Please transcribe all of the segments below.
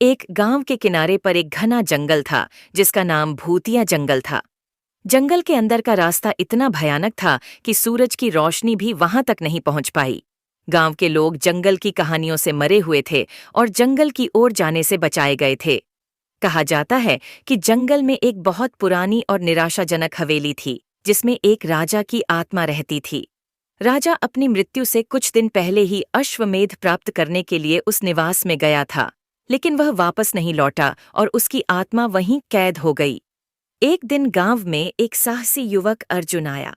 एक गांव के किनारे पर एक घना जंगल था जिसका नाम भूतिया जंगल था। जंगल के अंदर का रास्ता इतना भयानक था कि सूरज की रोशनी भी वहां तक नहीं पहुंच पाई। गांव के लोग जंगल की कहानियों से मरे हुए थे और जंगल की ओर जाने से बचाए गए थे। कहा जाता है कि जंगल में एक बहुत पुरानी और निराशाजनक हवेली थी जिसमें एक राजा की आत्मा रहती थी। राजा अपनी मृत्यु से कुछ दिन पहले ही अश्वमेध प्राप्त करने के लिए उस निवास में गया था, लेकिन वह वापस नहीं लौटा और उसकी आत्मा वहीं कैद हो गई। एक दिन गांव में एक साहसी युवक अर्जुन आया।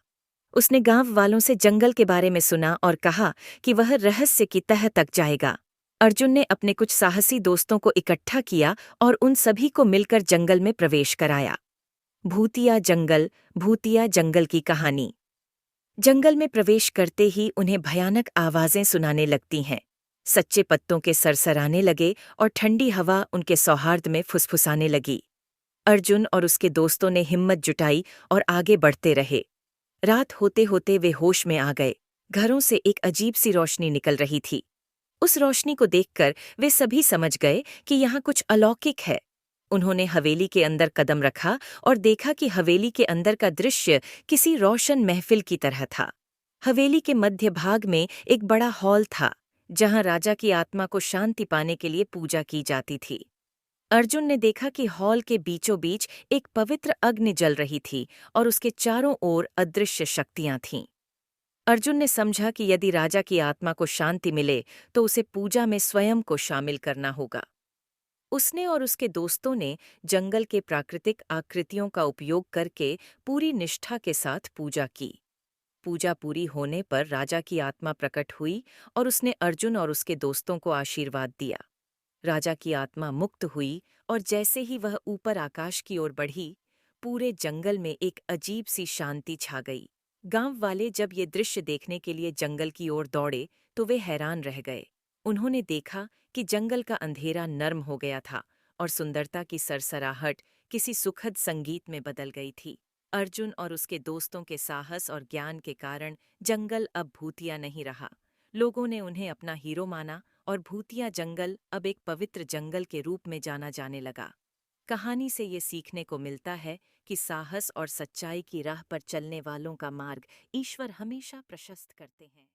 उसने गांव वालों से जंगल के बारे में सुना और कहा कि वह रहस्य की तह तक जाएगा। अर्जुन ने अपने कुछ साहसी दोस्तों को इकट्ठा किया और उन सभी को मिलकर जंगल में प्रवेश कराया। भूतिया जंगल की कहानी। जंगल में प्रवेश करते ही उन्हें भयानक आवाजें सुनाने लगती हैं। सच्चे पत्तों के सरसराने लगे और ठंडी हवा उनके सौहार्द में फुसफुसाने लगी। अर्जुन और उसके दोस्तों ने हिम्मत जुटाई और आगे बढ़ते रहे। रात होते होते वे होश में आ गए। घरों से एक अजीब सी रोशनी निकल रही थी। उस रोशनी को देखकर वे सभी समझ गए कि यहाँ कुछ अलौकिक है। उन्होंने हवेली के अंदर कदम रखा और देखा कि हवेली के अंदर का दृश्य किसी रोशन महफिल की तरह था। हवेली के मध्य भाग में एक बड़ा हॉल था, जहाँ राजा की आत्मा को शांति पाने के लिए पूजा की जाती थी। अर्जुन ने देखा कि हॉल के बीचों बीच एक पवित्र अग्नि जल रही थी और उसके चारों ओर अदृश्य शक्तियां थीं। अर्जुन ने समझा कि यदि राजा की आत्मा को शांति मिले तो उसे पूजा में स्वयं को शामिल करना होगा। उसने और उसके दोस्तों ने जंगल के प्राकृतिक आकृतियों का उपयोग करके पूरी निष्ठा के साथ पूजा की। पूजा पूरी होने पर राजा की आत्मा प्रकट हुई और उसने अर्जुन और उसके दोस्तों को आशीर्वाद दिया। राजा की आत्मा मुक्त हुई और जैसे ही वह ऊपर आकाश की ओर बढ़ी, पूरे जंगल में एक अजीब सी शांति छा गई। गांव वाले जब ये दृश्य देखने के लिए जंगल की ओर दौड़े तो वे हैरान रह गए। उन्होंने देखा कि जंगल का अंधेरा नर्म हो गया था और सुंदरता की सरसराहट किसी सुखद संगीत में बदल गई थी। अर्जुन और उसके दोस्तों के साहस और ज्ञान के कारण जंगल अब भूतिया नहीं रहा। लोगों ने उन्हें अपना हीरो माना और भूतिया जंगल अब एक पवित्र जंगल के रूप में जाना जाने लगा। कहानी से ये सीखने को मिलता है कि साहस और सच्चाई की राह पर चलने वालों का मार्ग ईश्वर हमेशा प्रशस्त करते हैं।